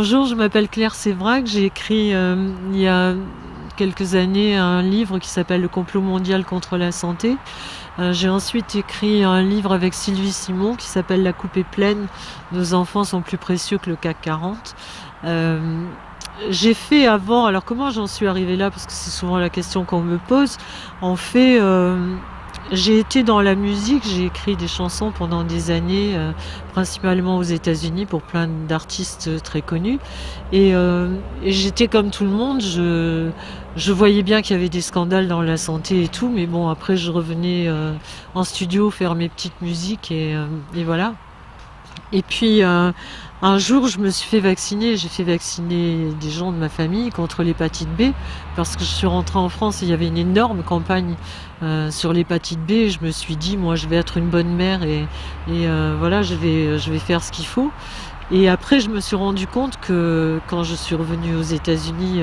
Bonjour, je m'appelle Claire Sévrac. J'ai écrit il y a quelques années un livre qui s'appelle Le complot mondial contre la santé. J'ai ensuite écrit un livre avec Sylvie Simon qui s'appelle La coupe est pleine, nos enfants sont plus précieux que le CAC 40. J'ai fait avant, alors comment j'en suis arrivée là, parce que c'est souvent la question qu'on me pose. En fait, j'ai été dans la musique, j'ai écrit des chansons pendant des années, principalement aux États-Unis pour plein d'artistes très connus. Et j'étais comme tout le monde, je voyais bien qu'il y avait des scandales dans la santé et tout, mais bon, après je revenais en studio faire mes petites musiques et voilà. Et puis un jour, je me suis fait vacciner. J'ai fait vacciner des gens de ma famille contre l'hépatite B parce que je suis rentrée en France et il y avait une énorme campagne sur l'hépatite B. Et je me suis dit, moi, je vais être une bonne mère et voilà, je vais faire ce qu'il faut. Et après, je me suis rendu compte que quand je suis revenue aux États-Unis,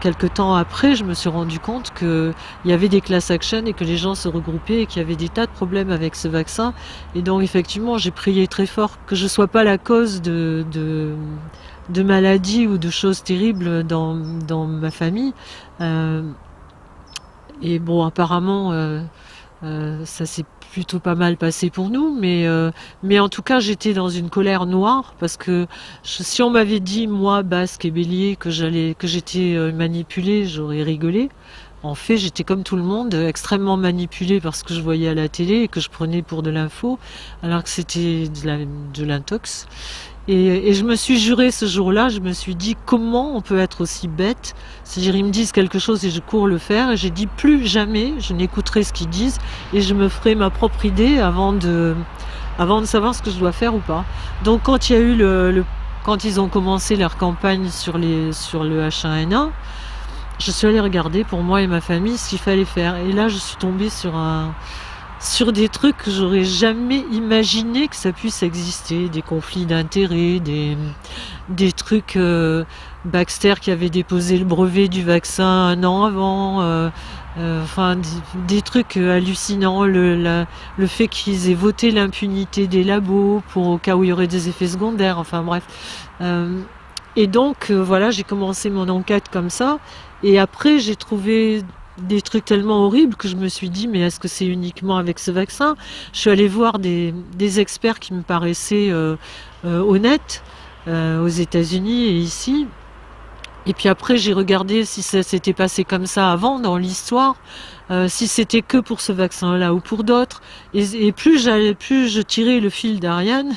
quelque temps après, je me suis rendu compte qu'il y avait des class action et que les gens se regroupaient et qu'il y avait des tas de problèmes avec ce vaccin. Et donc, effectivement, j'ai prié très fort que je ne sois pas la cause de maladies ou de choses terribles dans ma famille. Et bon, apparemment, ça s'est plutôt pas mal passé pour nous, mais en tout cas j'étais dans une colère noire parce que si on m'avait dit, moi, Basque et Bélier, que j'étais manipulée, j'aurais rigolé. En fait, j'étais comme tout le monde, extrêmement manipulée par ce que je voyais à la télé et que je prenais pour de l'info, alors que c'était de l'intox. Et je me suis juré ce jour-là, je me suis dit comment on peut être aussi bête. C'est-à-dire ils me disent quelque chose et je cours le faire. Et j'ai dit plus jamais je n'écouterai ce qu'ils disent et je me ferai ma propre idée avant de savoir ce que je dois faire ou pas. Donc quand il y a eu quand ils ont commencé leur campagne sur le H1N1, je suis allée regarder pour moi et ma famille ce qu'il fallait faire. Et là je suis tombée sur des trucs que j'aurais jamais imaginé que ça puisse exister, des conflits d'intérêts, des trucs Baxter qui avait déposé le brevet du vaccin un an avant, enfin des trucs hallucinants, le fait qu'ils aient voté l'impunité des labos au cas où il y aurait des effets secondaires, enfin bref. Et donc voilà, j'ai commencé mon enquête comme ça, et après j'ai trouvé des trucs tellement horribles que je me suis dit, mais est-ce que c'est uniquement avec ce vaccin? Je suis allée voir des experts qui me paraissaient honnêtes aux États-Unis et ici. Et puis après, j'ai regardé si ça s'était passé comme ça avant dans l'histoire, si c'était que pour ce vaccin-là ou pour d'autres. Et plus je tirais le fil d'Ariane,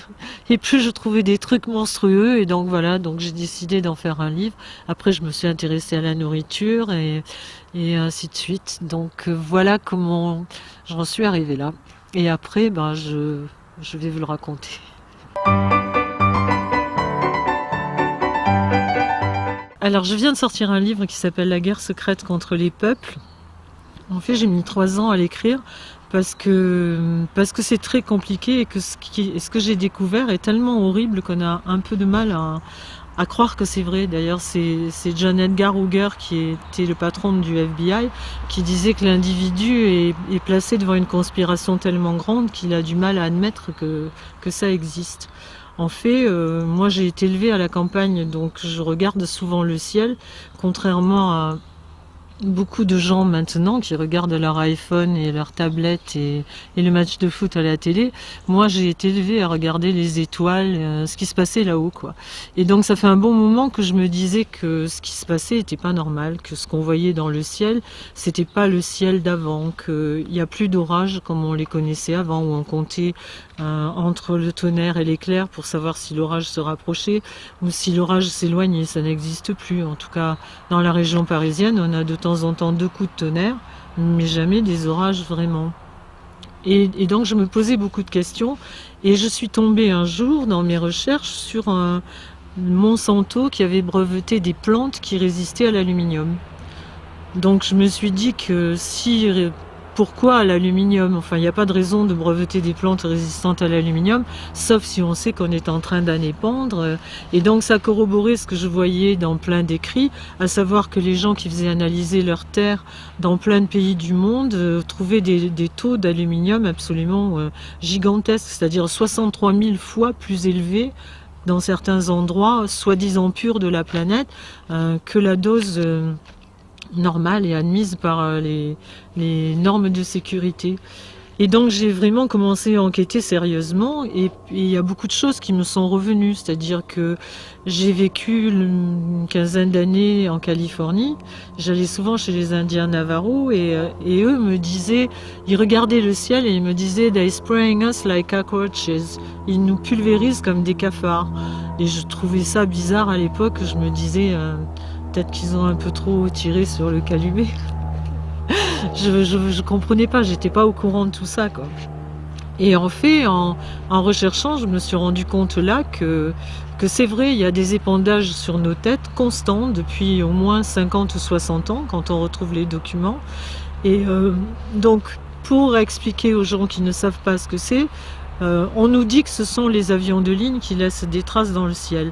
et plus je trouvais des trucs monstrueux. Et donc voilà, donc j'ai décidé d'en faire un livre. Après, je me suis intéressée à la nourriture et ainsi de suite. Donc voilà comment j'en suis arrivée là. Et après, ben, je vais vous le raconter. Alors, je viens de sortir un livre qui s'appelle La guerre secrète contre les peuples. En fait, j'ai mis 3 ans à l'écrire parce que c'est très compliqué et que ce que j'ai découvert est tellement horrible qu'on a un peu de mal à croire que c'est vrai. D'ailleurs, c'est John Edgar Hoover, qui était le patron du FBI, qui disait que l'individu est placé devant une conspiration tellement grande qu'il a du mal à admettre que ça existe. En fait, moi j'ai été élevée à la campagne, donc je regarde souvent le ciel, contrairement à beaucoup de gens maintenant qui regardent leur iPhone et leur tablette et le match de foot à la télé. Moi, j'ai été élevée à regarder les étoiles, ce qui se passait là-haut, quoi. Et donc, ça fait un bon moment que je me disais que ce qui se passait était pas normal, que ce qu'on voyait dans le ciel, c'était pas le ciel d'avant, qu'il n'y a plus d'orages comme on les connaissait avant, où on comptait entre le tonnerre et l'éclair pour savoir si l'orage se rapprochait ou si l'orage s'éloignait. Ça n'existe plus. En tout cas, dans la région parisienne, on a de temps en temps 2 coups de tonnerre, mais jamais des orages vraiment. Et donc je me posais beaucoup de questions et je suis tombée un jour dans mes recherches sur un Monsanto qui avait breveté des plantes qui résistaient à l'aluminium. Donc je me suis dit que pourquoi à l'aluminium? Enfin, il n'y a pas de raison de breveter des plantes résistantes à l'aluminium, sauf si on sait qu'on est en train d'en épandre. Et donc, ça corroborait ce que je voyais dans plein d'écrits, à savoir que les gens qui faisaient analyser leurs terres dans plein de pays du monde trouvaient des taux d'aluminium absolument gigantesques, c'est-à-dire 63 000 fois plus élevés dans certains endroits, soi-disant purs de la planète, que la dose normale est admise par les normes de sécurité. Et donc j'ai vraiment commencé à enquêter sérieusement et il y a beaucoup de choses qui me sont revenues, c'est-à-dire que j'ai vécu une quinzaine d'années en Californie, j'allais souvent chez les Indiens Navajo et eux me disaient, ils regardaient le ciel et ils me disaient "They're spraying us like cockroaches", ils nous pulvérisent comme des cafards. Et je trouvais ça bizarre à l'époque, je me disais peut-être qu'ils ont un peu trop tiré sur le calumet. Je comprenais pas, j'étais pas au courant de tout ça, quoi. Et en fait, en recherchant, je me suis rendu compte là que c'est vrai, il y a des épandages sur nos têtes constants depuis au moins 50 ou 60 ans quand on retrouve les documents. Et donc, pour expliquer aux gens qui ne savent pas ce que c'est, on nous dit que ce sont les avions de ligne qui laissent des traces dans le ciel.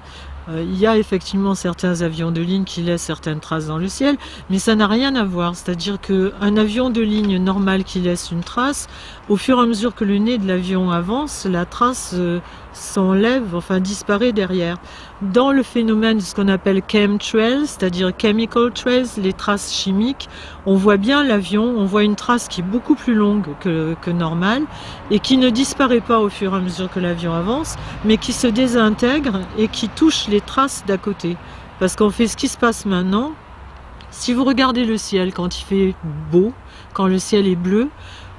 Il y a effectivement certains avions de ligne qui laissent certaines traces dans le ciel, mais ça n'a rien à voir. C'est-à-dire qu'un avion de ligne normal qui laisse une trace, au fur et à mesure que le nez de l'avion avance, la trace s'enlève, enfin disparaît derrière. Dans le phénomène de ce qu'on appelle chemtrails, c'est-à-dire chemical trails, les traces chimiques, on voit bien l'avion, on voit une trace qui est beaucoup plus longue que normale et qui ne disparaît pas au fur et à mesure que l'avion avance, mais qui se désintègre et qui touche les traces d'à côté. Parce qu'en fait, ce qui se passe maintenant, si vous regardez le ciel quand il fait beau, quand le ciel est bleu,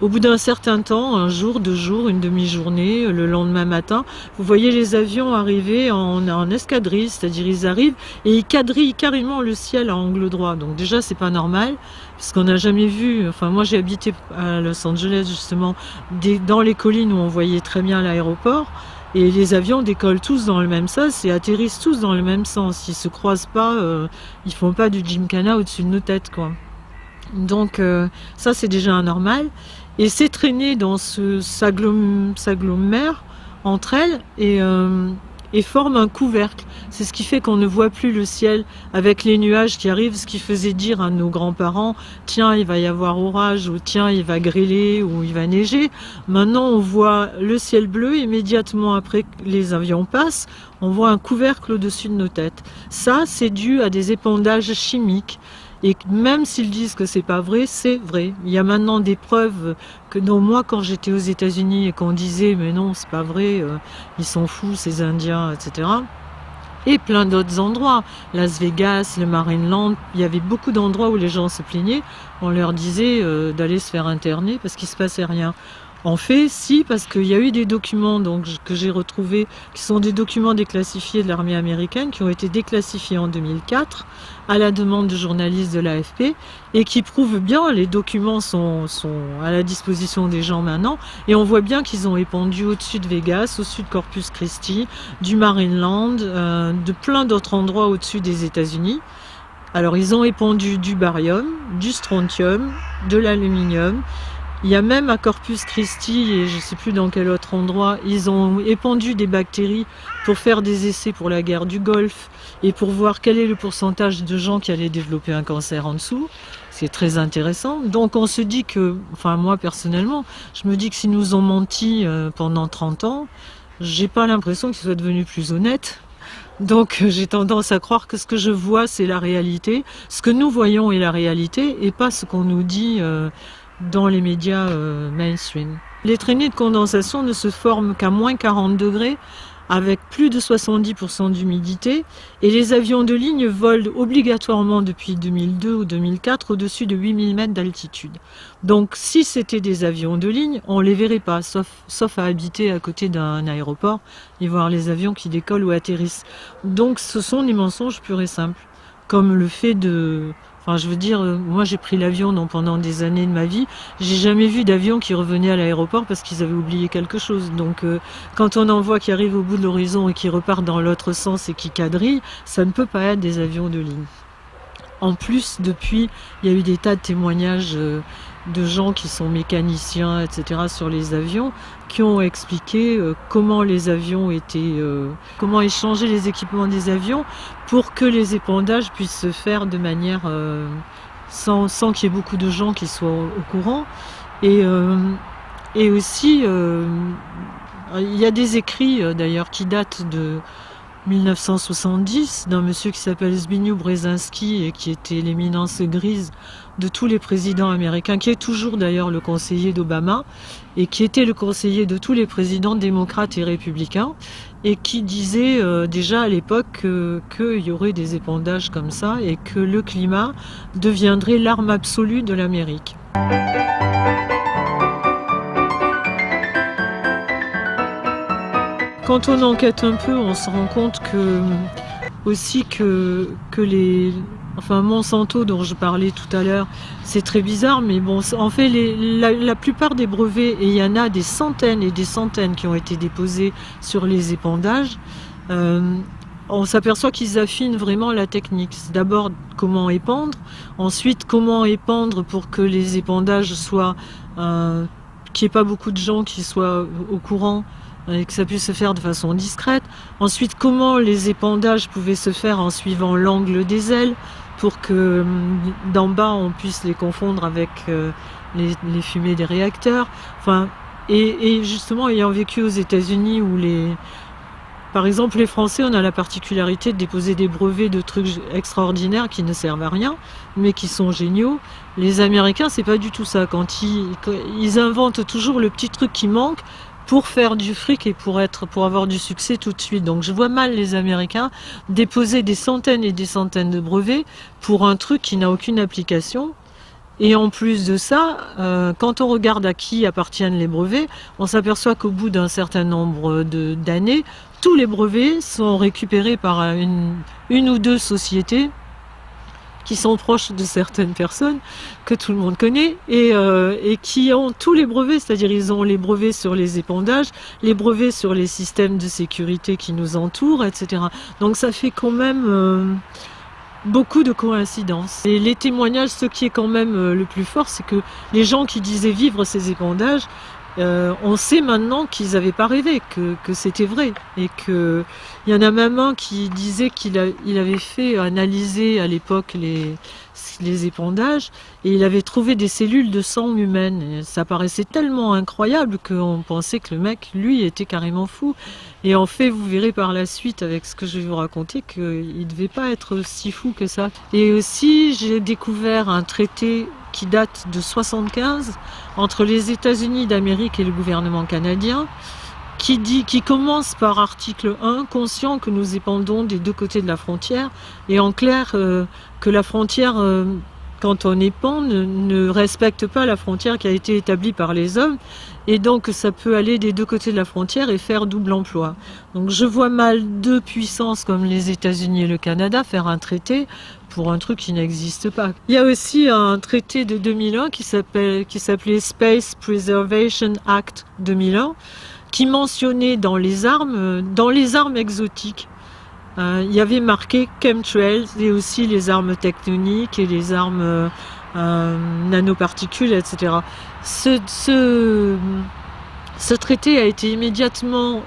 au bout d'un certain temps, un jour, 2 jours, une demi-journée, le lendemain matin, vous voyez les avions arriver en escadrille, c'est-à-dire ils arrivent et ils quadrillent carrément le ciel à angle droit. Donc déjà, c'est pas normal, puisqu'on n'a jamais vu, enfin moi j'ai habité à Los Angeles justement, dans les collines où on voyait très bien l'aéroport, et les avions décollent tous dans le même sens et atterrissent tous dans le même sens. Ils se croisent pas, ils font pas du gymkhana au-dessus de nos têtes, quoi. Donc ça c'est déjà anormal. Et ces traînées dans s'agglomèrent entre elles et forment un couvercle. C'est ce qui fait qu'on ne voit plus le ciel avec les nuages qui arrivent, ce qui faisait dire à nos grands-parents « Tiens, il va y avoir orage » ou « Tiens, il va grêler » ou « Il va neiger ». Maintenant, on voit le ciel bleu, immédiatement après que les avions passent, on voit un couvercle au-dessus de nos têtes. Ça, c'est dû à des épandages chimiques. Et même s'ils disent que c'est pas vrai, c'est vrai. Il y a maintenant des preuves que non, moi quand j'étais aux États-Unis et qu'on disait mais non c'est pas vrai, ils sont fous ces Indiens, etc. Et plein d'autres endroits, Las Vegas, le Marineland, il y avait beaucoup d'endroits où les gens se plaignaient. On leur disait d'aller se faire interner parce qu'il se passait rien. En fait, si, parce qu'il y a eu des documents donc, que j'ai retrouvés, qui sont des documents déclassifiés de l'armée américaine, qui ont été déclassifiés en 2004, à la demande de journalistes de l'AFP, et qui prouvent bien, les documents sont à la disposition des gens maintenant, et on voit bien qu'ils ont épandu au-dessus de Vegas, au-dessus de Corpus Christi, du Marineland, de plein d'autres endroits au-dessus des États-Unis. Alors, ils ont épandu du barium, du strontium, de l'aluminium. Il y a même à Corpus Christi, et je ne sais plus dans quel autre endroit, ils ont épandu des bactéries pour faire des essais pour la guerre du Golfe et pour voir quel est le pourcentage de gens qui allaient développer un cancer en dessous. C'est très intéressant. Donc on se dit que, enfin moi personnellement, je me dis que s'ils nous ont menti pendant 30 ans, j'ai pas l'impression qu'ils soient devenus plus honnêtes. Donc j'ai tendance à croire que ce que je vois c'est la réalité, ce que nous voyons est la réalité et pas ce qu'on nous dit dans les médias mainstream. Les traînées de condensation ne se forment qu'à moins 40 degrés avec plus de 70% d'humidité et les avions de ligne volent obligatoirement depuis 2002 ou 2004 au-dessus de 8000 mètres d'altitude. Donc si c'était des avions de ligne, on ne les verrait pas, sauf à habiter à côté d'un aéroport et voir les avions qui décollent ou atterrissent. Donc ce sont des mensonges purs et simples, comme le fait de... Enfin, je veux dire, moi j'ai pris l'avion pendant des années de ma vie, j'ai jamais vu d'avion qui revenait à l'aéroport parce qu'ils avaient oublié quelque chose. Donc quand on en voit qui arrivent au bout de l'horizon et qui repartent dans l'autre sens et qui quadrillent, ça ne peut pas être des avions de ligne. En plus, depuis, il y a eu des tas de témoignages de gens qui sont mécaniciens, etc., sur les avions, qui ont expliqué comment les avions étaient, comment échanger les équipements des avions pour que les épandages puissent se faire de manière sans qu'il y ait beaucoup de gens qui soient au courant. Et aussi, il y a des écrits d'ailleurs qui datent 1970 d'un monsieur qui s'appelle Zbigniew Brzezinski et qui était l'éminence grise de tous les présidents américains, qui est toujours d'ailleurs le conseiller d'Obama et qui était le conseiller de tous les présidents démocrates et républicains et qui disait déjà à l'époque qu'il y aurait des épandages comme ça et que le climat deviendrait l'arme absolue de l'Amérique. Quand on enquête un peu, on se rend compte aussi que Monsanto dont je parlais tout à l'heure, c'est très bizarre, mais bon, en fait, la plupart des brevets, et il y en a des centaines et des centaines qui ont été déposés sur les épandages, on s'aperçoit qu'ils affinent vraiment la technique. C'est d'abord comment épandre, ensuite comment épandre pour que les épandages soient, qu'il n'y ait pas beaucoup de gens qui soient au courant, et que ça puisse se faire de façon discrète. Ensuite, comment les épandages pouvaient se faire en suivant l'angle des ailes pour que d'en bas on puisse les confondre avec les fumées des réacteurs. Enfin, et justement, ayant vécu aux États-Unis où par exemple, les Français, on a la particularité de déposer des brevets de trucs extraordinaires qui ne servent à rien, mais qui sont géniaux. Les Américains, c'est pas du tout ça. Quand ils inventent toujours le petit truc qui manque pour faire du fric et pour avoir du succès tout de suite. Donc je vois mal les Américains déposer des centaines et des centaines de brevets pour un truc qui n'a aucune application. Et en plus de ça, quand on regarde à qui appartiennent les brevets, on s'aperçoit qu'au bout d'un certain nombre d'années, tous les brevets sont récupérés par une ou deux sociétés qui sont proches de certaines personnes que tout le monde connaît et qui ont tous les brevets, c'est-à-dire ils ont les brevets sur les épandages, les brevets sur les systèmes de sécurité qui nous entourent, etc. Donc ça fait quand même beaucoup de coïncidences. Et les témoignages, ce qui est quand même le plus fort, c'est que les gens qui disaient vivre ces épandages, on sait maintenant qu'ils n'avaient pas rêvé, que c'était vrai. Et qu'il y en a même un qui disait qu'il avait fait analyser à l'époque les épandages et il avait trouvé des cellules de sang humaines. Et ça paraissait tellement incroyable qu'on pensait que le mec, lui, était carrément fou. Et en fait, vous verrez par la suite avec ce que je vais vous raconter qu'il ne devait pas être si fou que ça. Et aussi, j'ai découvert un traité qui date de 1975 entre les États-Unis d'Amérique et le gouvernement canadien, qui commence par article 1, conscient que nous épandons des deux côtés de la frontière, et en clair que la frontière, quand on épand, ne respecte pas la frontière qui a été établie par les hommes, et donc ça peut aller des deux côtés de la frontière et faire double emploi. Donc je vois mal deux puissances comme les États-Unis et le Canada faire un traité pour un truc qui n'existe pas. Il y a aussi un traité de 2001 qui s'appelait Space Preservation Act 2001, qui mentionnait dans les armes exotiques, il y avait marqué chemtrails et aussi les armes tectoniques et les armes nanoparticules, etc. Ce traité a été immédiatement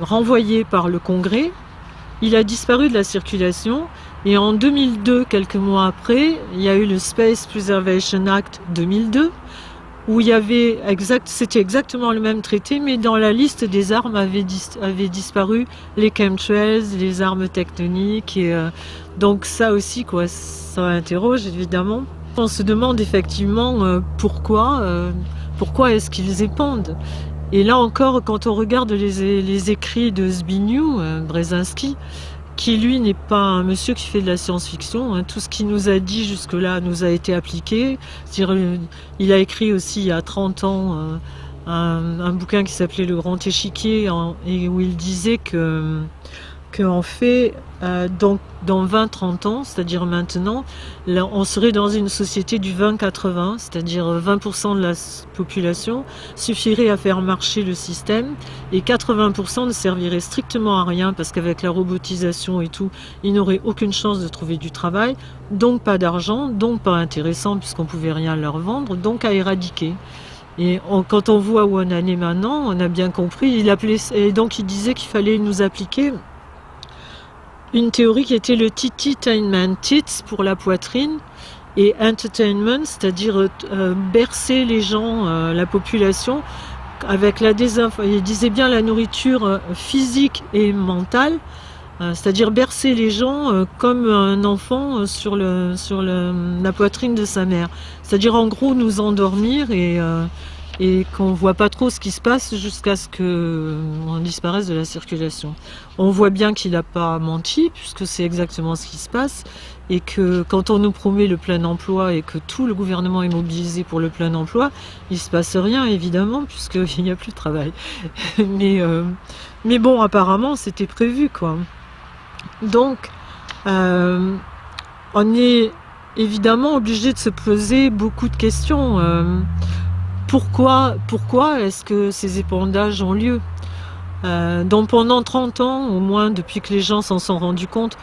renvoyé par le Congrès. Il a disparu de la circulation et en 2002, quelques mois après, il y a eu le Space Preservation Act 2002 où c'était exactement le même traité, mais dans la liste des armes avaient disparu les chemtrails, les armes tectoniques, et donc ça aussi, ça interroge évidemment. On se demande effectivement pourquoi est-ce qu'ils épandent. Et là encore, quand on regarde les écrits de Zbigniew Brzezinski, qui lui n'est pas un monsieur qui fait de la science-fiction, hein. Tout ce qu'il nous a dit jusque-là nous a été appliqué. C'est-à-dire, il a écrit aussi il y a 30 ans un bouquin qui s'appelait Le Grand Échiquier, et où il disait qu'en fait, dans 20-30 ans, c'est-à-dire maintenant, là, on serait dans une société du 20-80, c'est-à-dire 20% de la population suffirait à faire marcher le système et 80% ne servirait strictement à rien parce qu'avec la robotisation et tout, ils n'auraient aucune chance de trouver du travail, donc pas d'argent, donc pas intéressant puisqu'on pouvait rien leur vendre, donc à éradiquer. Et quand on voit où on en est maintenant, on a bien compris, et donc il disait qu'il fallait nous appliquer une théorie qui était le tititainment, tits pour la poitrine, et entertainment, c'est-à-dire bercer les gens, la population, avec la il disait bien la nourriture physique et mentale, c'est-à-dire bercer les gens comme un enfant la poitrine de sa mère. C'est-à-dire en gros nous endormir et qu'on voit pas trop ce qui se passe jusqu'à ce qu'on disparaisse de la circulation. On voit bien qu'il n'a pas menti, puisque c'est exactement ce qui se passe, et que quand on nous promet le plein emploi et que tout le gouvernement est mobilisé pour le plein emploi, il se passe rien évidemment, puisqu'il n'y a plus de travail. Mais bon, apparemment c'était prévu, quoi. Donc, on est évidemment obligé de se poser beaucoup de questions. Pourquoi est-ce que ces épandages ont lieu? Donc pendant 30 ans, au moins depuis que les gens s'en sont rendus compte,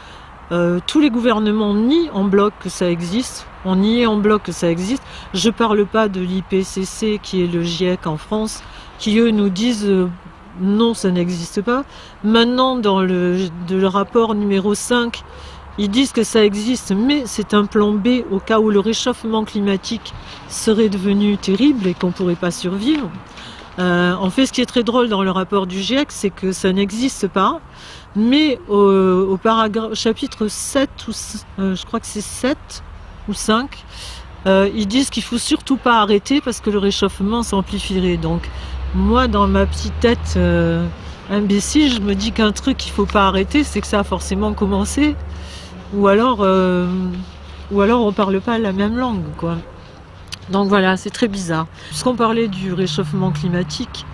tous les gouvernements nient en bloc que ça existe. On nie en bloc que ça existe. Je parle pas de l'IPCC qui est le GIEC en France, qui eux nous disent non, ça n'existe pas. Maintenant, dans le rapport numéro 5, ils disent que ça existe, mais c'est un plan B au cas où le réchauffement climatique serait devenu terrible et qu'on ne pourrait pas survivre. En fait, ce qui est très drôle dans le rapport du GIEC, c'est que ça n'existe pas, mais au chapitre 7, je crois que c'est 7 ou 5, ils disent qu'il ne faut surtout pas arrêter parce que le réchauffement s'amplifierait. Donc, moi, dans ma petite tête imbécile, je me dis qu'un truc qu'il ne faut pas arrêter, c'est que ça a forcément commencé. Ou alors on parle pas la même langue, quoi. Donc voilà, c'est très bizarre. Puisqu'on parlait du réchauffement climatique,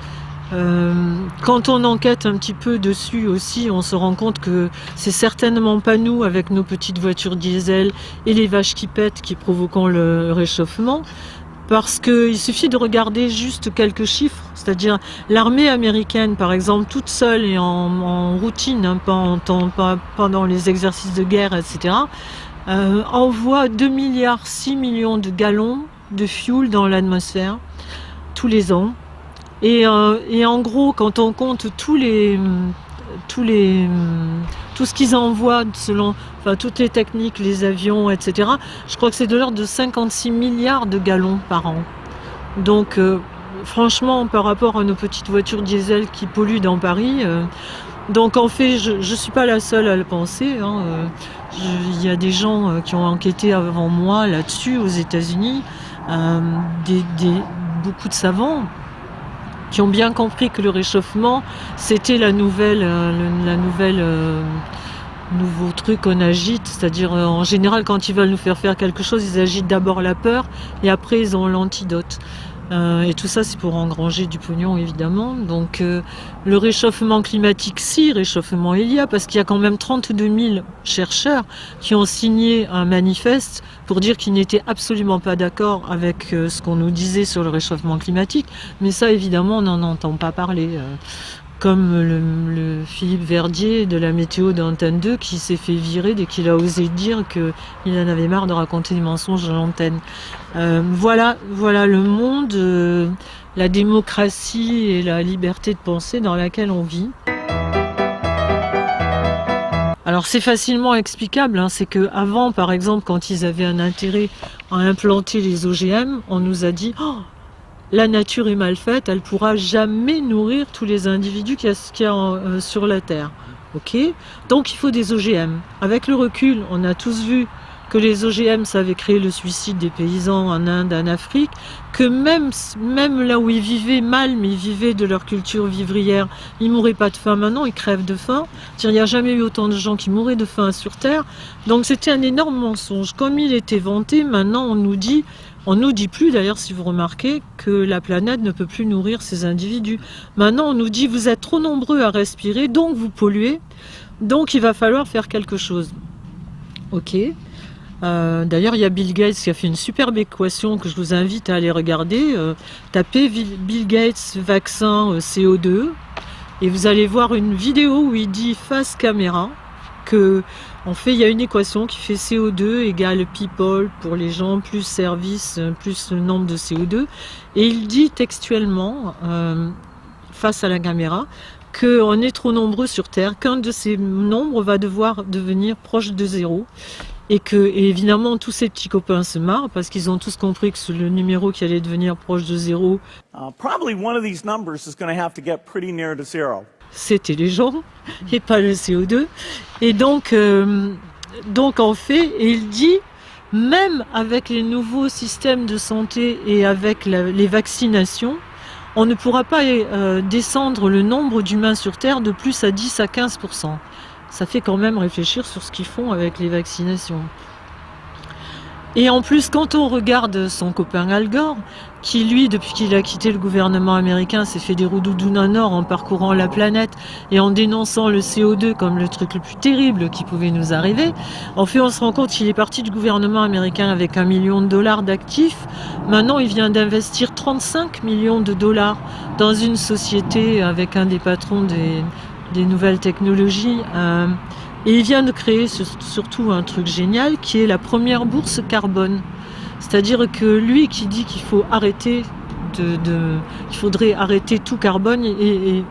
quand on enquête un petit peu dessus aussi, on se rend compte que c'est certainement pas nous, avec nos petites voitures diesel et les vaches qui pètent, qui provoquons le réchauffement. Parce qu'il suffit de regarder juste quelques chiffres, c'est-à-dire l'armée américaine, par exemple, toute seule et en routine, hein, pendant les exercices de guerre, etc., envoie 2,6 milliards de gallons de fuel dans l'atmosphère tous les ans. Et en gros, quand on compte tout ce qu'ils envoient toutes les techniques, les avions, etc., je crois que c'est de l'ordre de 56 milliards de gallons par an. Donc franchement, par rapport à nos petites voitures diesel qui polluent dans Paris, donc en fait, je ne suis pas la seule à le penser, hein, il y a des gens qui ont enquêté avant moi là-dessus aux États-Unis, beaucoup de savants qui ont bien compris que le réchauffement, c'était nouveau truc qu'on agite, c'est-à-dire en général quand ils veulent nous faire quelque chose, ils agitent d'abord la peur et après ils ont l'antidote. Et tout ça c'est pour engranger du pognon évidemment. Donc le réchauffement climatique, si réchauffement il y a, parce qu'il y a quand même 32 000 chercheurs qui ont signé un manifeste pour dire qu'ils n'étaient absolument pas d'accord avec ce qu'on nous disait sur le réchauffement climatique. Mais ça évidemment on n'en entend pas parler. Comme le Philippe Verdier de la météo d'Antenne 2 qui s'est fait virer dès qu'il a osé dire qu'il en avait marre de raconter des mensonges à l'antenne. Voilà le monde, la démocratie et la liberté de penser dans laquelle on vit. Alors c'est facilement explicable, hein, c'est qu'avant par exemple quand ils avaient un intérêt à implanter les OGM, on nous a dit la nature est mal faite, elle ne pourra jamais nourrir tous les individus qu'il y a sur la Terre. Ok ? Donc il faut des OGM. Avec le recul, on a tous vu que les OGM, ça avait créé le suicide des paysans en Inde, en Afrique, que même là où ils vivaient mal, mais ils vivaient de leur culture vivrière, ils ne mouraient pas de faim. Maintenant, ils crèvent de faim. Il n'y a jamais eu autant de gens qui mouraient de faim sur Terre. Donc c'était un énorme mensonge. Comme il était vanté, maintenant on nous dit plus d'ailleurs, si vous remarquez, que la planète ne peut plus nourrir ces individus. Maintenant, on nous dit vous êtes trop nombreux à respirer, donc vous polluez, donc il va falloir faire quelque chose. Ok. D'ailleurs, il y a Bill Gates qui a fait une superbe équation que je vous invite à aller regarder. Tapez Bill Gates vaccin CO2 et vous allez voir une vidéo où il dit face caméra que en fait, il y a une équation qui fait CO2 égale people pour les gens, plus service, plus le nombre de CO2. Et il dit textuellement, face à la caméra, qu'on est trop nombreux sur Terre, qu'un de ces nombres va devoir devenir proche de zéro. Et évidemment, tous ces petits copains se marrent parce qu'ils ont tous compris que c'est le numéro qui allait devenir proche de zéro. Probably one of these numbers is going to have to get pretty near to zero. C'était les gens et pas le CO2. Et donc en fait, il dit, même avec les nouveaux systèmes de santé et avec les vaccinations, on ne pourra pas descendre le nombre d'humains sur Terre de plus à 10 à 15%. Ça fait quand même réfléchir sur ce qu'ils font avec les vaccinations. Et en plus, quand on regarde son copain Al Gore, qui lui, depuis qu'il a quitté le gouvernement américain, s'est fait des rodoudous d'un or en parcourant la planète et en dénonçant le CO2 comme le truc le plus terrible qui pouvait nous arriver, en fait, on se rend compte qu'il est parti du gouvernement américain avec $1 million d'actifs. Maintenant, il vient d'investir 35 millions de dollars dans une société avec un des patrons des nouvelles technologies. Et il vient de créer surtout un truc génial qui est la première bourse carbone. C'est-à-dire que lui qui dit qu'il faut arrêter qu'il faudrait arrêter tout carbone et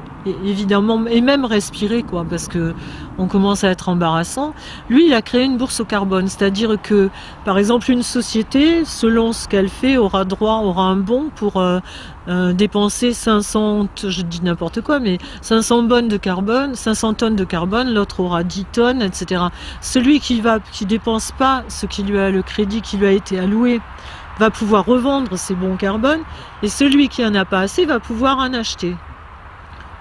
évidemment, et même respirer, quoi, parce que on commence à être embarrassant. Lui, il a créé une bourse au carbone, c'est-à-dire que, par exemple, une société, selon ce qu'elle fait, aura un bon pour dépenser 500, je dis n'importe quoi, mais 500 tonnes de carbone, l'autre aura 10 tonnes, etc. Celui qui dépense pas le crédit qui lui a été alloué, va pouvoir revendre ses bons carbone, et celui qui en a pas assez va pouvoir en acheter.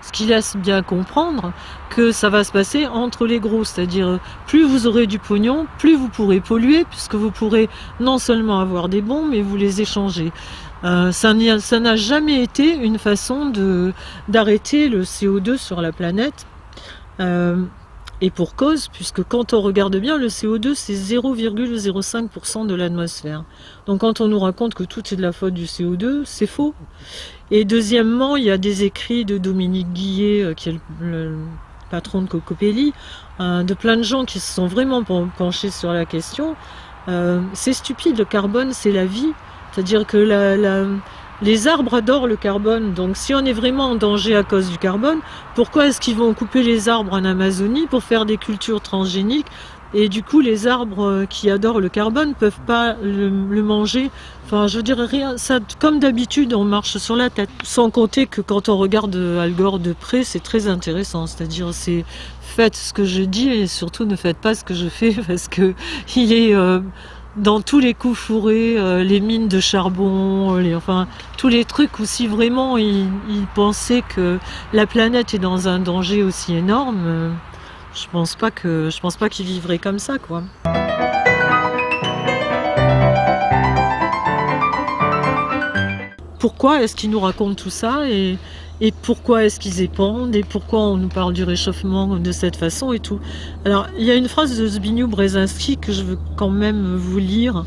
Ce qui laisse bien comprendre que ça va se passer entre les gros, c'est-à-dire plus vous aurez du pognon, plus vous pourrez polluer, puisque vous pourrez non seulement avoir des bons, mais vous les échanger. Ça n'a jamais été une façon d'arrêter le CO2 sur la planète. Et pour cause, puisque quand on regarde bien, le CO2, c'est 0,05% de l'atmosphère. Donc quand on nous raconte que tout est de la faute du CO2, c'est faux. Et deuxièmement, il y a des écrits de Dominique Guillet, qui est le patron de Cocopelli, de plein de gens qui se sont vraiment penchés sur la question. C'est stupide, le carbone, c'est la vie. C'est-à-dire que les arbres adorent le carbone, donc si on est vraiment en danger à cause du carbone, pourquoi est-ce qu'ils vont couper les arbres en Amazonie pour faire des cultures transgéniques? Et du coup, les arbres qui adorent le carbone peuvent pas le manger. Enfin, je veux dire, rien, ça, comme d'habitude, on marche sur la tête. Sans compter que quand on regarde Al Gore de près, c'est très intéressant. C'est-à-dire, faites ce que je dis et surtout ne faites pas ce que je fais parce que il est dans tous les coups fourrés, les mines de charbon, tous les trucs où si vraiment il pensait que la planète est dans un danger aussi énorme, je pense pas qu'il vivrait comme ça, quoi. Pourquoi est-ce qu'ils nous racontent tout ça et pourquoi est-ce qu'ils épandent et pourquoi on nous parle du réchauffement de cette façon et tout. Alors, il y a une phrase de Zbigniew Brzezinski que je veux quand même vous lire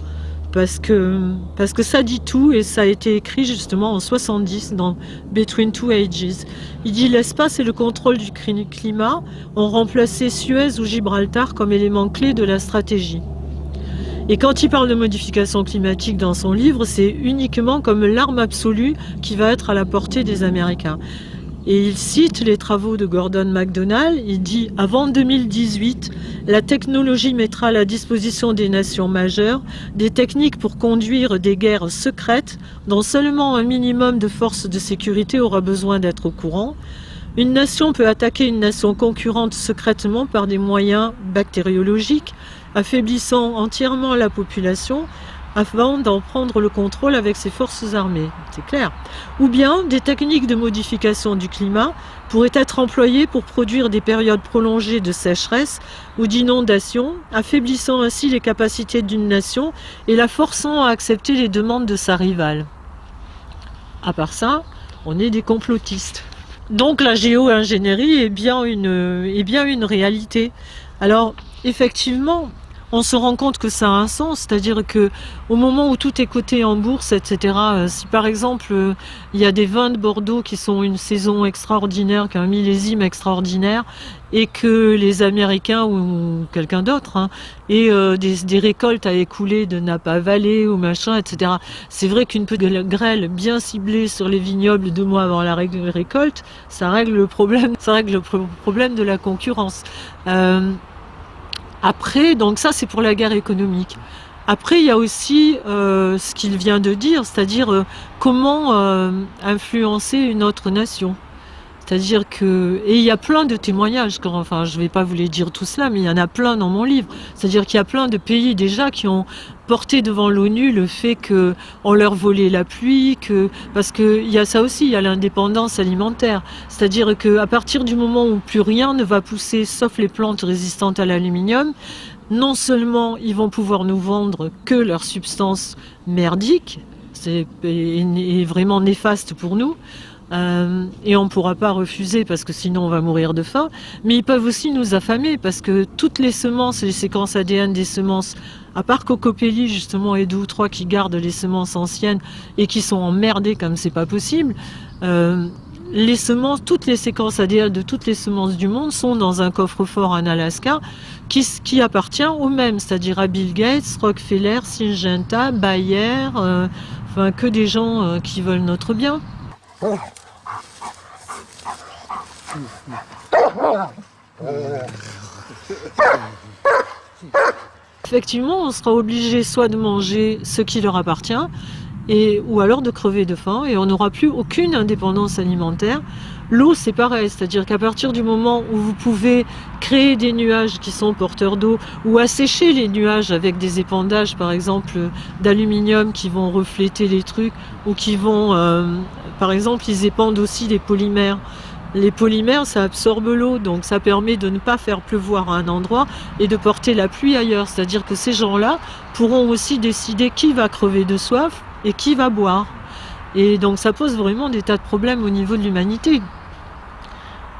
parce que ça dit tout et ça a été écrit justement en 70 dans Between Two Ages. Il dit « L'espace et le contrôle du climat ont remplacé Suez ou Gibraltar comme éléments clés de la stratégie. » Et quand il parle de modification climatique dans son livre, c'est uniquement comme l'arme absolue qui va être à la portée des Américains. Et il cite les travaux de Gordon MacDonald. Il dit « Avant 2018, la technologie mettra à la disposition des nations majeures des techniques pour conduire des guerres secrètes dont seulement un minimum de forces de sécurité aura besoin d'être au courant. Une nation peut attaquer une nation concurrente secrètement par des moyens bactériologiques, affaiblissant entièrement la population avant d'en prendre le contrôle avec ses forces armées. » C'est clair. Ou bien des techniques de modification du climat pourraient être employées pour produire des périodes prolongées de sécheresse ou d'inondation, affaiblissant ainsi les capacités d'une nation et la forçant à accepter les demandes de sa rivale. À part ça, on est des complotistes. Donc la géo-ingénierie est bien une réalité. Alors, effectivement, on se rend compte que ça a un sens, c'est-à-dire que au moment où tout est coté en bourse, etc., si par exemple il y a des vins de Bordeaux qui sont une saison extraordinaire, qu'un millésime extraordinaire, et que les Américains ou quelqu'un d'autre aient des récoltes à écouler de Napa Valley ou machin, etc. C'est vrai qu'une petite grêle bien ciblée sur les vignobles 2 mois avant la récolte, ça règle le problème de la concurrence. Après, donc ça c'est pour la guerre économique. Après, il y a aussi ce qu'il vient de dire, c'est-à-dire comment influencer une autre nation. C'est-à-dire que, et il y a plein de témoignages, enfin je vais pas vous les dire tout cela, mais il y en a plein dans mon livre. C'est-à-dire qu'il y a plein de pays déjà qui ont porté devant l'ONU le fait qu'on leur volait la pluie, parce qu'il y a ça aussi, il y a l'indépendance alimentaire. C'est-à-dire qu'à partir du moment où plus rien ne va pousser, sauf les plantes résistantes à l'aluminium, non seulement ils vont pouvoir nous vendre que leurs substances merdiques, et vraiment néfastes pour nous, et on ne pourra pas refuser parce que sinon on va mourir de faim, mais ils peuvent aussi nous affamer parce que toutes les semences, les séquences ADN des semences, à part Cocopelli justement et 2 ou 3 qui gardent les semences anciennes et qui sont emmerdées comme c'est pas possible, les semences, toutes les séquences ADN de toutes les semences du monde sont dans un coffre-fort en Alaska qui appartient aux mêmes, c'est-à-dire à Bill Gates, Rockefeller, Syngenta, Bayer, enfin que des gens qui veulent notre bien. Effectivement, on sera obligé soit de manger ce qui leur appartient, ou alors de crever de faim, et on n'aura plus aucune indépendance alimentaire. L'eau, c'est pareil, c'est-à-dire qu'à partir du moment où vous pouvez créer des nuages qui sont porteurs d'eau, ou assécher les nuages avec des épandages, par exemple, d'aluminium qui vont refléter les trucs, ou qui vont, par exemple, ils épandent aussi des polymères. Les polymères, ça absorbe l'eau, donc ça permet de ne pas faire pleuvoir à un endroit et de porter la pluie ailleurs. C'est-à-dire que ces gens-là pourront aussi décider qui va crever de soif et qui va boire. Et donc ça pose vraiment des tas de problèmes au niveau de l'humanité.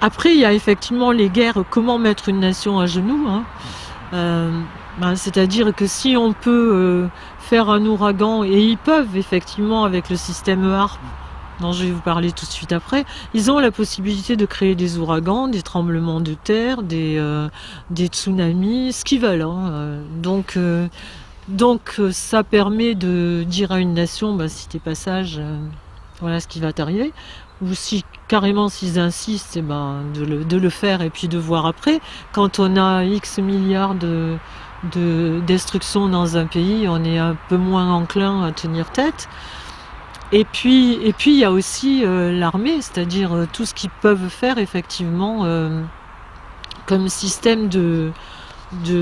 Après, il y a effectivement les guerres, comment mettre une nation à genoux. C'est-à-dire que si on peut faire un ouragan, et ils peuvent effectivement avec le système HARP, dont je vais vous parler tout de suite après, ils ont la possibilité de créer des ouragans, des tremblements de terre, des tsunamis, ce qu'ils veulent. Donc ça permet de dire à une nation, si t'es pas sage, voilà ce qui va t'arriver. Ou si carrément s'ils insistent, de le faire et puis de voir après. Quand on a X milliards de destruction dans un pays, on est un peu moins enclin à tenir tête. Et puis il y a aussi l'armée, c'est-à-dire tout ce qu'ils peuvent faire effectivement comme système de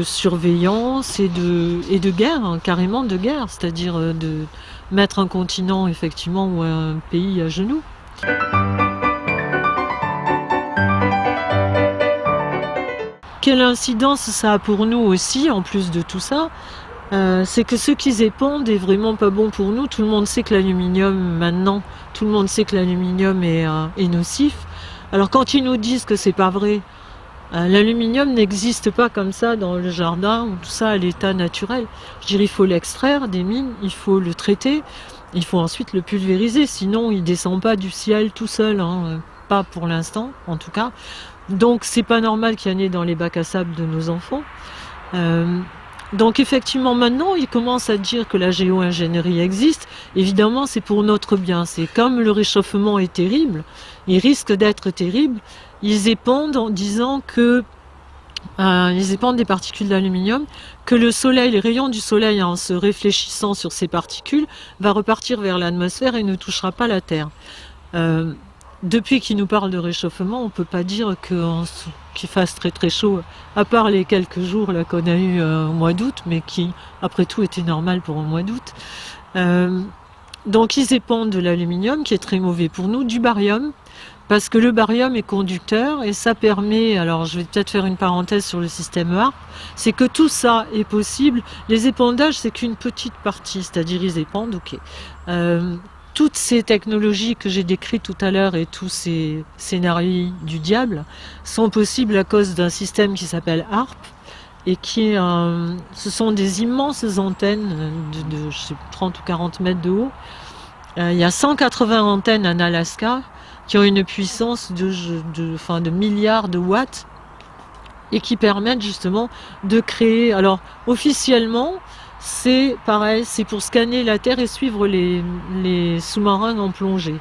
surveillance et de guerre, carrément de guerre, c'est-à-dire de mettre un continent effectivement ou un pays à genoux. Quelle incidence ça a pour nous aussi, en plus de tout ça, c'est que ce qu'ils épandent est vraiment pas bon pour nous. Tout le monde sait que l'aluminium, maintenant, tout le monde sait que l'aluminium est nocif. Alors quand ils nous disent que c'est pas vrai, l'aluminium n'existe pas comme ça dans le jardin, ou tout ça à l'état naturel. Je dirais il faut l'extraire des mines, il faut le traiter, il faut ensuite le pulvériser, sinon il descend pas du ciel tout seul, pas pour l'instant en tout cas. Donc c'est pas normal qu'il y en ait dans les bacs à sable de nos enfants. Donc effectivement maintenant ils commencent à dire que la géo-ingénierie existe. Évidemment c'est pour notre bien, c'est comme le réchauffement est terrible, il risque d'être terrible. Ils épandent en disant que ils épandent des particules d'aluminium, que le soleil, les rayons du soleil en se réfléchissant sur ces particules va repartir vers l'atmosphère et ne touchera pas la Terre. Depuis qu'ils nous parlent de réchauffement, on ne peut pas dire qu'il fasse très très chaud, à part les quelques jours là qu'on a eu au mois d'août, mais qui après tout était normal pour un mois d'août. Donc ils épandent de l'aluminium qui est très mauvais pour nous, du barium, parce que le barium est conducteur et ça permet, alors je vais peut-être faire une parenthèse sur le système HARP, c'est que tout ça est possible. Les épandages, c'est qu'une petite partie, c'est-à-dire ils épandent, ok. Toutes ces technologies que j'ai décrites tout à l'heure et tous ces scénarios du diable sont possibles à cause d'un système qui s'appelle HARP et ce sont des immenses antennes de je sais, 30 ou 40 mètres de haut. Il y a 180 antennes en Alaska qui ont une puissance de milliards de watts et qui permettent justement de créer. Alors officiellement, c'est pareil, c'est pour scanner la Terre et suivre les sous-marins en plongée.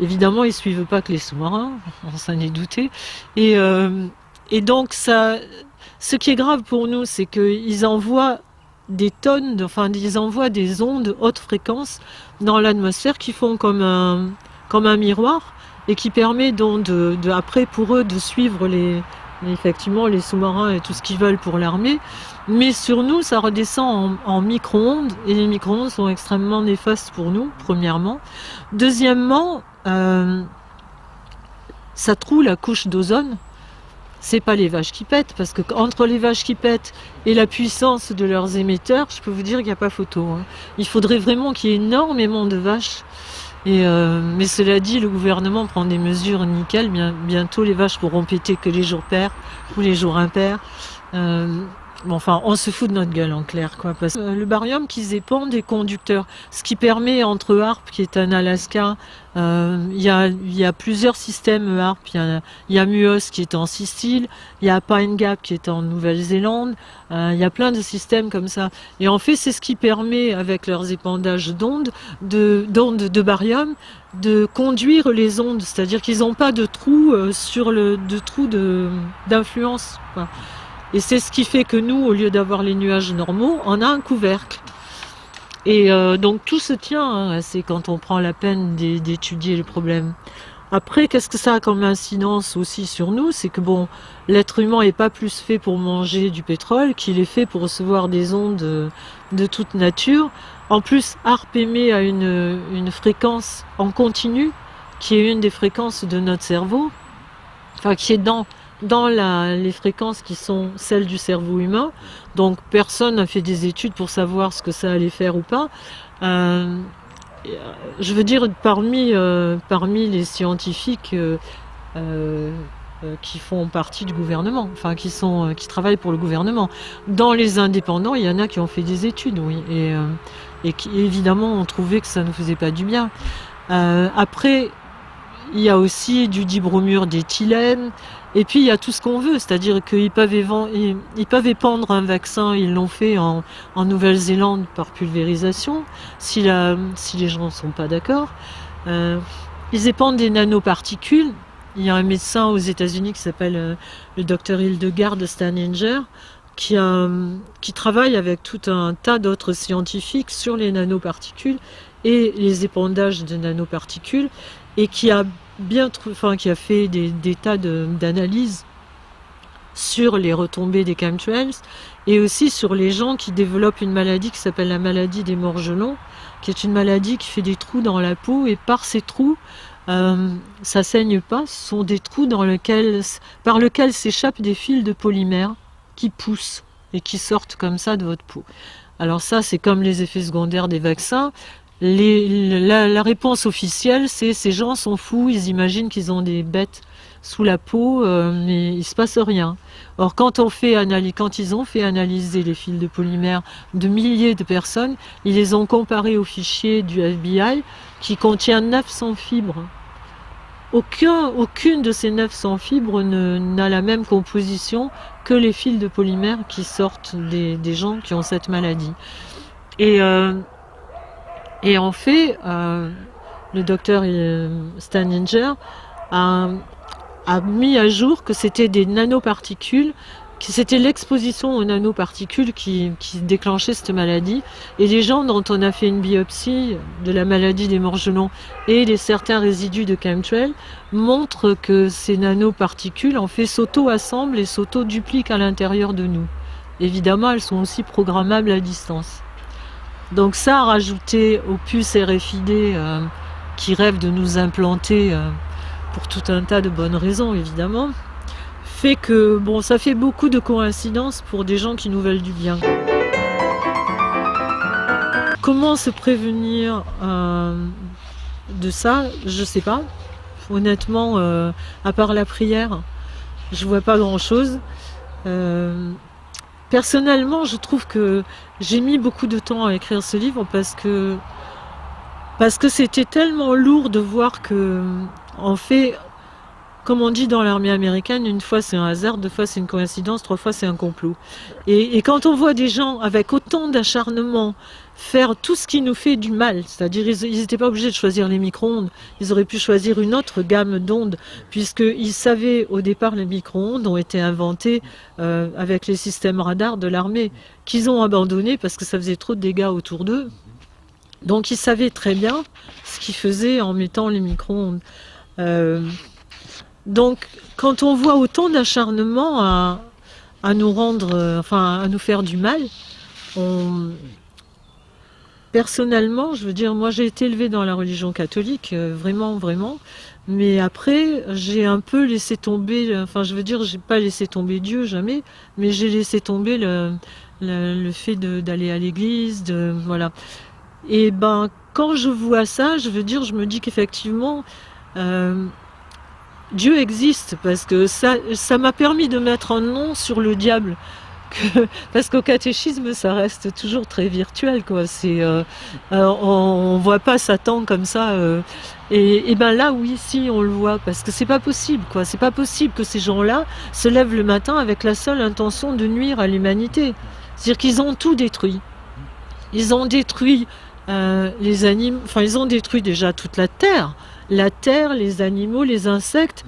Évidemment, ils ne suivent pas que les sous-marins, on s'en est douté. Et donc ce qui est grave pour nous, c'est qu'ils envoient des tonnes, ils envoient des ondes haute fréquence dans l'atmosphère qui font comme un miroir et qui permet donc après pour eux de suivre effectivement les sous-marins et tout ce qu'ils veulent pour l'armée. Mais sur nous, ça redescend en micro-ondes et les micro-ondes sont extrêmement néfastes pour nous, premièrement. Deuxièmement, ça troue la couche d'ozone. C'est pas les vaches qui pètent, parce que entre les vaches qui pètent et la puissance de leurs émetteurs, je peux vous dire qu'il n'y a pas photo. Il faudrait vraiment qu'il y ait énormément de vaches. Mais cela dit, le gouvernement prend des mesures nickel. Bientôt, les vaches pourront péter que les jours pairs ou les jours impairs. On se fout de notre gueule en clair, quoi. Parce que le barium qu'ils épandent est conducteur, ce qui permet entre Harpe, qui est en Alaska, il y a plusieurs systèmes Harpe. Il y a Muos qui est en Sicile, il y a Pine Gap qui est en Nouvelle-Zélande. Il y a plein de systèmes comme ça. Et en fait, c'est ce qui permet, avec leurs épandages d'ondes de barium, de conduire les ondes. C'est-à-dire qu'ils n'ont pas de trou d'influence, quoi. Et c'est ce qui fait que nous, au lieu d'avoir les nuages normaux, on a un couvercle. Et donc tout se tient, c'est quand on prend la peine d'étudier le problème. Après, qu'est-ce que ça a comme incidence aussi sur nous? C'est que l'être humain n'est pas plus fait pour manger du pétrole qu'il est fait pour recevoir des ondes de toute nature. En plus, Harpe émet à une fréquence en continu, qui est une des fréquences de notre cerveau, qui est dans les fréquences qui sont celles du cerveau humain. Donc personne n'a fait des études pour savoir ce que ça allait faire ou pas. Je veux dire, parmi les scientifiques qui font partie du gouvernement, qui travaillent pour le gouvernement, dans les indépendants, il y en a qui ont fait des études, oui, et qui évidemment ont trouvé que ça ne faisait pas du bien. Après, il y a aussi du dibromure d'éthylène. Et puis il y a tout ce qu'on veut, c'est-à-dire qu'ils peuvent épandre un vaccin, ils l'ont fait en Nouvelle-Zélande par pulvérisation, si les gens ne sont pas d'accord. Ils épandent des nanoparticules. Il y a un médecin aux États-Unis qui s'appelle le docteur Hildegard Steininger, qui travaille avec tout un tas d'autres scientifiques sur les nanoparticules et les épandages de nanoparticules, et qui a fait des tas d'analyses sur les retombées des chemtrails et aussi sur les gens qui développent une maladie qui s'appelle la maladie des morgelons, qui est une maladie qui fait des trous dans la peau, et par ces trous, ça saigne pas, ce sont des trous par lesquels s'échappent des fils de polymère qui poussent et qui sortent comme ça de votre peau. Alors ça, c'est comme les effets secondaires des vaccins. La réponse officielle, c'est ces gens sont fous, ils imaginent qu'ils ont des bêtes sous la peau, mais il ne se passe rien. Or, quand ils ont fait analyser les fils de polymère de milliers de personnes, ils les ont comparés aux fichiers du FBI qui contient 900 fibres. Aucune de ces 900 fibres n'a la même composition que les fils de polymère qui sortent des gens qui ont cette maladie. Et en fait, le docteur Steininger a mis à jour que c'était des nanoparticules, que c'était l'exposition aux nanoparticules qui déclenchait cette maladie. Et les gens dont on a fait une biopsie de la maladie des morgelons et certains résidus de chemtrail montrent que ces nanoparticules en fait s'auto-assemblent et s'auto-dupliquent à l'intérieur de nous. Évidemment, elles sont aussi programmables à distance. Donc ça, a rajouté aux puces RFID qui rêvent de nous implanter pour tout un tas de bonnes raisons, évidemment, fait que ça fait beaucoup de coïncidences pour des gens qui nous veulent du bien. Comment se prévenir de ça? Je sais pas. Honnêtement, à part la prière, je vois pas grand-chose. Personnellement, je trouve que j'ai mis beaucoup de temps à écrire ce livre parce que c'était tellement lourd de voir que, en fait, comme on dit dans l'armée américaine, une fois c'est un hasard, deux fois c'est une coïncidence, trois fois c'est un complot. Et quand on voit des gens avec autant d'acharnement faire tout ce qui nous fait du mal, c'est-à-dire ils n'étaient pas obligés de choisir les micro-ondes, ils auraient pu choisir une autre gamme d'ondes, puisqu'ils savaient au départ les micro-ondes ont été inventés avec les systèmes radars de l'armée, qu'ils ont abandonné parce que ça faisait trop de dégâts autour d'eux. Donc ils savaient très bien ce qu'ils faisaient en mettant les micro-ondes. Donc quand on voit autant d'acharnement à nous rendre, à nous faire du mal, personnellement, je veux dire, moi j'ai été élevée dans la religion catholique, vraiment, vraiment. Mais après, j'ai un peu laissé tomber, j'ai pas laissé tomber Dieu, jamais, mais j'ai laissé tomber le fait d'aller à l'église, voilà. Et quand je vois ça, je me dis qu'effectivement, Dieu existe, parce que ça m'a permis de mettre un nom sur le diable. Parce qu'au catéchisme, ça reste toujours très virtuel, quoi. On voit pas Satan comme ça. Et là, oui, si, on le voit, parce que c'est pas possible, quoi. C'est pas possible que ces gens-là se lèvent le matin avec la seule intention de nuire à l'humanité. C'est-à-dire qu'ils ont tout détruit. Ils ont détruit les animaux, ils ont détruit déjà toute la terre, les animaux, les insectes.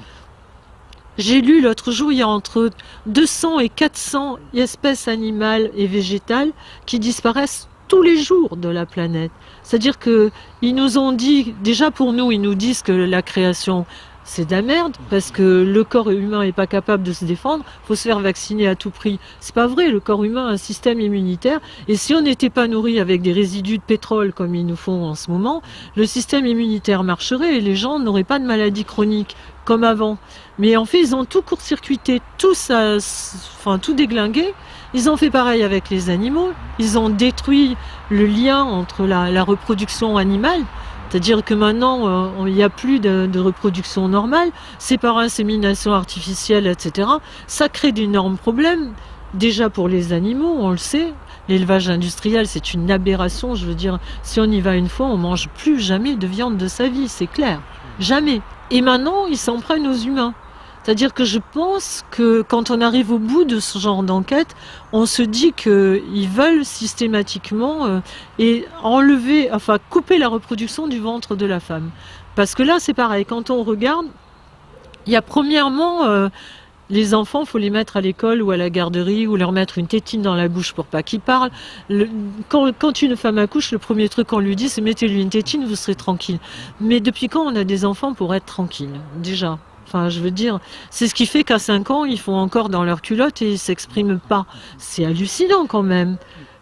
J'ai lu l'autre jour, il y a entre 200 et 400 espèces animales et végétales qui disparaissent tous les jours de la planète. C'est-à-dire qu'ils nous ont dit, déjà pour nous, ils nous disent que la création, c'est de la merde, parce que le corps humain n'est pas capable de se défendre, il faut se faire vacciner à tout prix. C'est pas vrai, le corps humain a un système immunitaire, et si on n'était pas nourri avec des résidus de pétrole comme ils nous font en ce moment, le système immunitaire marcherait et les gens n'auraient pas de maladies chroniques comme avant. Mais en fait, ils ont tout court-circuité, tout déglingué. Ils ont fait pareil avec les animaux. Ils ont détruit le lien entre la reproduction animale. C'est-à-dire que maintenant, il n'y a plus de reproduction normale. C'est par insémination artificielle, etc. Ça crée d'énormes problèmes. Déjà pour les animaux, on le sait. L'élevage industriel, c'est une aberration. Je veux dire, si on y va une fois, on mange plus jamais de viande de sa vie, c'est clair. Jamais. Et maintenant, ils s'en prennent aux humains. C'est-à-dire que je pense que quand on arrive au bout de ce genre d'enquête, on se dit qu'ils veulent systématiquement couper la reproduction du ventre de la femme. Parce que là, c'est pareil, quand on regarde, il y a premièrement, les enfants, il faut les mettre à l'école ou à la garderie ou leur mettre une tétine dans la bouche pour pas qu'ils parlent. Quand une femme accouche, le premier truc qu'on lui dit, c'est mettez-lui une tétine, vous serez tranquille. Mais depuis quand on a des enfants pour être tranquille, déjà ? Je veux dire, c'est ce qui fait qu'à 5 ans, ils font encore dans leur culotte et ils s'expriment pas. C'est hallucinant quand même.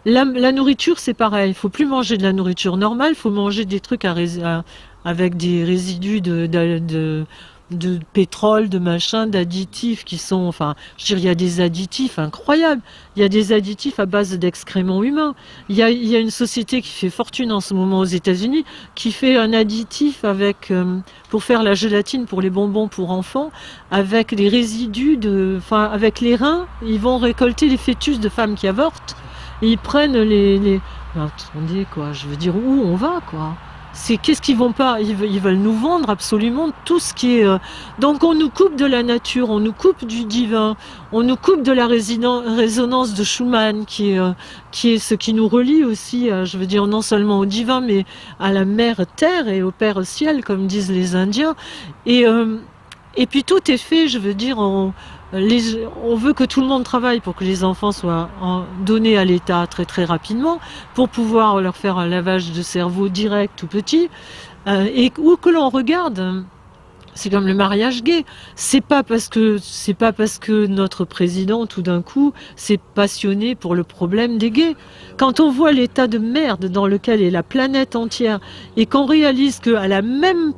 La nourriture, c'est pareil. Il faut plus manger de la nourriture normale, il faut manger des trucs avec des résidus de pétrole, de machin, d'additifs qui sont... il y a des additifs incroyables. Il y a des additifs à base d'excréments humains. Il y a une société qui fait fortune en ce moment aux États-Unis qui fait un additif pour faire la gélatine pour les bonbons pour enfants avec les résidus avec les reins. Ils vont récolter les fœtus de femmes qui avortent et ils prennent attendez, quoi. Je veux dire, où on va, quoi. Qu'est-ce qu'ils vont pas, ils veulent nous vendre absolument tout ce qui est... Donc on nous coupe de la nature, on nous coupe du divin, on nous coupe de la résonance de Schumann qui est ce qui nous relie aussi, je veux dire, non seulement au divin, mais à la mère terre et au père ciel, comme disent les Indiens. Et puis tout est fait, je veux dire, on veut que tout le monde travaille pour que les enfants soient donnés à l'État très très rapidement, pour pouvoir leur faire un lavage de cerveau direct tout petit, et où que l'on regarde, c'est comme le mariage gay. C'est pas parce que notre président tout d'un coup s'est passionné pour le problème des gays. Quand on voit l'état de merde dans lequel est la planète entière et qu'on réalise qu'à la même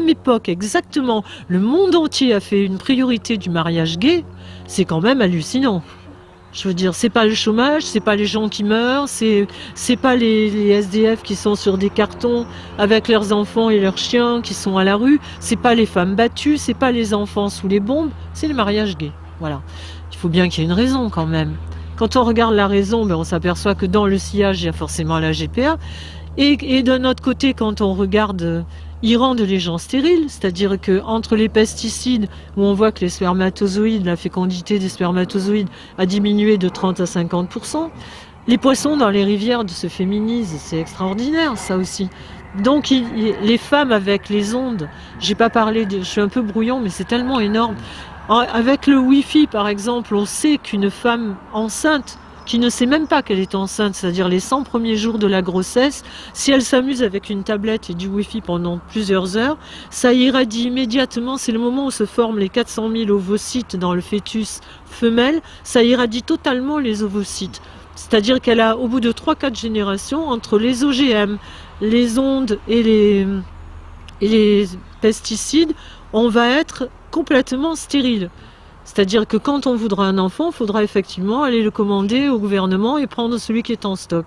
époque exactement, le monde entier a fait une priorité du mariage gay, c'est quand même hallucinant. Je veux dire, c'est pas le chômage, c'est pas les gens qui meurent, c'est pas les SDF qui sont sur des cartons avec leurs enfants et leurs chiens qui sont à la rue, c'est pas les femmes battues, c'est pas les enfants sous les bombes, c'est le mariage gay. Voilà. Il faut bien qu'il y ait une raison quand même. Quand on regarde la raison, on s'aperçoit que dans le sillage, il y a forcément la GPA. Et d'un autre côté, quand on regarde, ils rendent les gens stériles, c'est-à-dire que entre les pesticides, où on voit que les spermatozoïdes, la fécondité des spermatozoïdes a diminué de 30 à 50%, les poissons dans les rivières se féminisent, c'est extraordinaire ça aussi. Donc les femmes avec les ondes, j'ai pas parlé, je suis un peu brouillon, mais c'est tellement énorme. Avec le Wi-Fi par exemple, on sait qu'une femme enceinte, qui ne sait même pas qu'elle est enceinte, c'est-à-dire les 100 premiers jours de la grossesse, si elle s'amuse avec une tablette et du Wi-Fi pendant plusieurs heures, ça irradie immédiatement, c'est le moment où se forment les 400 000 ovocytes dans le fœtus femelle, ça irradie totalement les ovocytes. C'est-à-dire qu'elle a, au bout de 3-4 générations, entre les OGM, les ondes et les pesticides, on va être complètement stérile. C'est-à-dire que quand on voudra un enfant, il faudra effectivement aller le commander au gouvernement et prendre celui qui est en stock.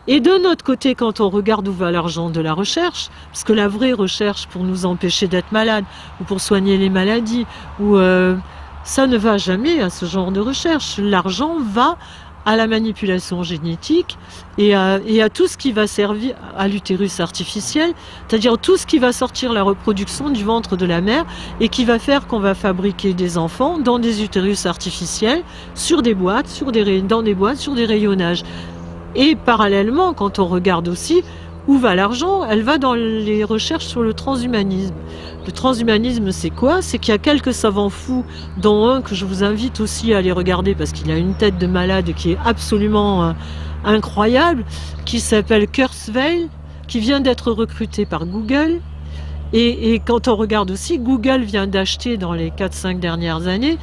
Et de notre côté, quand on regarde où va l'argent de la recherche, parce que la vraie recherche pour nous empêcher d'être malades, ou pour soigner les maladies, ça ne va jamais à ce genre de recherche. L'argent va à la manipulation génétique et à tout ce qui va servir à l'utérus artificiel, c'est-à-dire tout ce qui va sortir la reproduction du ventre de la mère et qui va faire qu'on va fabriquer des enfants dans des utérus artificiels, sur des boîtes, dans des boîtes, sur des rayonnages. Et parallèlement, quand on regarde aussi où va l'argent, elle va dans les recherches sur le transhumanisme. Le transhumanisme, c'est quoi? C'est qu'il y a quelques savants fous, dont un que je vous invite aussi à aller regarder parce qu'il a une tête de malade qui est absolument incroyable, qui s'appelle Kurzweil, qui vient d'être recruté par Google. Et quand on regarde aussi, Google vient d'acheter dans les 4-5 dernières années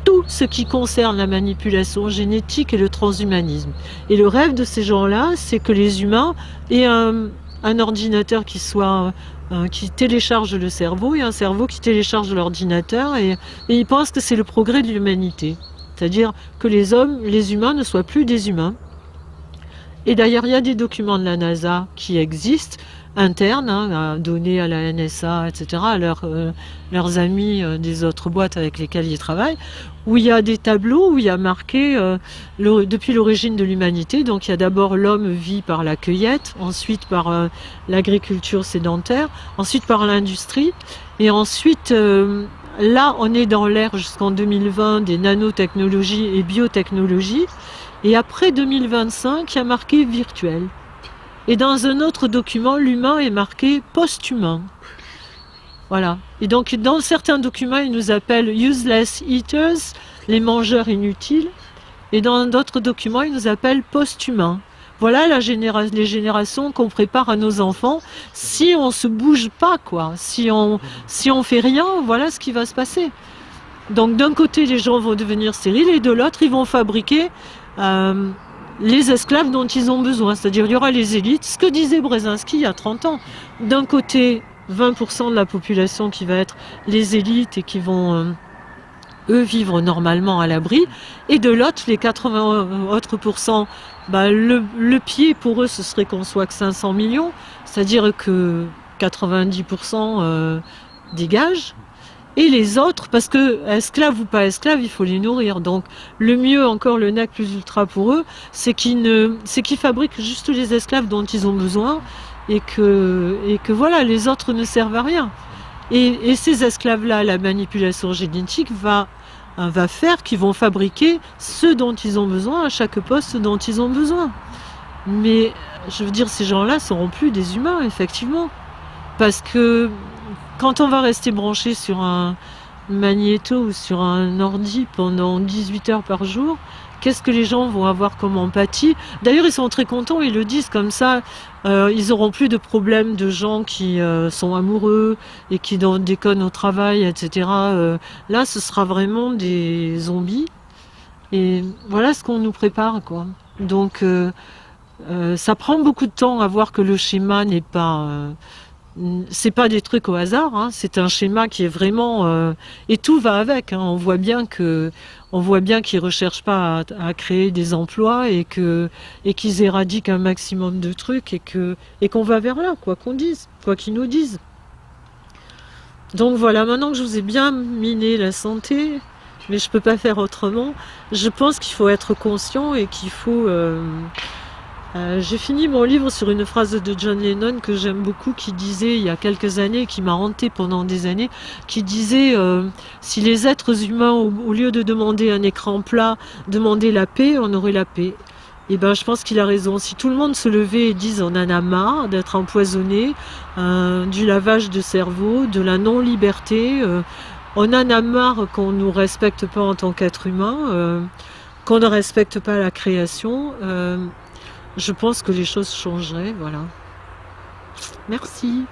tout ce qui concerne la manipulation génétique et le transhumanisme. Et le rêve de ces gens-là, c'est que les humains aient un ordinateur qui télécharge le cerveau et un cerveau qui télécharge l'ordinateur et ils pensent que c'est le progrès de l'humanité. C'est-à-dire que les humains ne soient plus des humains. Et d'ailleurs, il y a des documents de la NASA qui existent, internes, donnés à la NSA, etc., à leurs amis des autres boîtes avec lesquelles ils travaillent, où il y a des tableaux où il y a marqué depuis l'origine de l'humanité. Donc il y a d'abord l'homme vit par la cueillette, ensuite par l'agriculture sédentaire, ensuite par l'industrie, et ensuite là on est dans l'ère jusqu'en 2020 des nanotechnologies et biotechnologies, et après 2025 il y a marqué virtuel. Et dans un autre document, l'humain est marqué post-humain. Voilà. Et donc, dans certains documents, ils nous appellent useless eaters, les mangeurs inutiles. Et dans d'autres documents, ils nous appellent post-humains. Voilà les générations qu'on prépare à nos enfants. Si on se bouge pas, quoi. Si on fait rien, voilà ce qui va se passer. Donc, d'un côté, les gens vont devenir stériles, et de l'autre, ils vont fabriquer les esclaves dont ils ont besoin. C'est-à-dire, il y aura les élites. Ce que disait Brzezinski il y a 30 ans. D'un côté, 20% de la population qui va être les élites et qui vont, eux, vivre normalement à l'abri. Et de l'autre, les 80 autres pourcents, le pied pour eux, ce serait qu'on soit que 500 millions. C'est-à-dire que 90% dégagent. Et les autres, parce que esclaves ou pas esclaves, il faut les nourrir. Donc le mieux, encore le nec plus ultra pour eux, c'est qu'ils fabriquent juste les esclaves dont ils ont besoin et que voilà, les autres ne servent à rien. Et ces esclaves-là, la manipulation génétique va faire qu'ils vont fabriquer ceux dont ils ont besoin à chaque poste dont ils ont besoin. Mais je veux dire, ces gens-là seront plus des humains, effectivement. Parce que quand on va rester branché sur un magnéto ou sur un ordi pendant 18 heures par jour, qu'est-ce que les gens vont avoir comme empathie? D'ailleurs, ils sont très contents, ils le disent comme ça. Ils n'auront plus de problèmes de gens qui sont amoureux et qui déconnent au travail, etc. Là, ce sera vraiment des zombies. Et voilà ce qu'on nous prépare, quoi. Donc, ça prend beaucoup de temps à voir que le schéma n'est pas... c'est pas des trucs au hasard, hein. C'est un schéma qui est vraiment et tout va avec. Hein. On voit bien qu'ils recherchent pas à créer des emplois et qu'ils éradiquent un maximum de trucs et qu'on va vers là, quoi qu'ils nous disent. Donc voilà, maintenant que je vous ai bien miné la santé, mais je peux pas faire autrement. Je pense qu'il faut être conscient et qu'il faut J'ai fini mon livre sur une phrase de John Lennon que j'aime beaucoup, qui disait il y a quelques années, qui m'a hantée pendant des années, qui disait si les êtres humains, au lieu de demander un écran plat, demandaient la paix, on aurait la paix. Et ben, je pense qu'il a raison. Si tout le monde se levait et disait on en a marre d'être empoisonné, du lavage de cerveau, de la non-liberté, on en a marre qu'on ne nous respecte pas en tant qu'être humain, qu'on ne respecte pas la création, je pense que les choses changeraient. Voilà. Merci.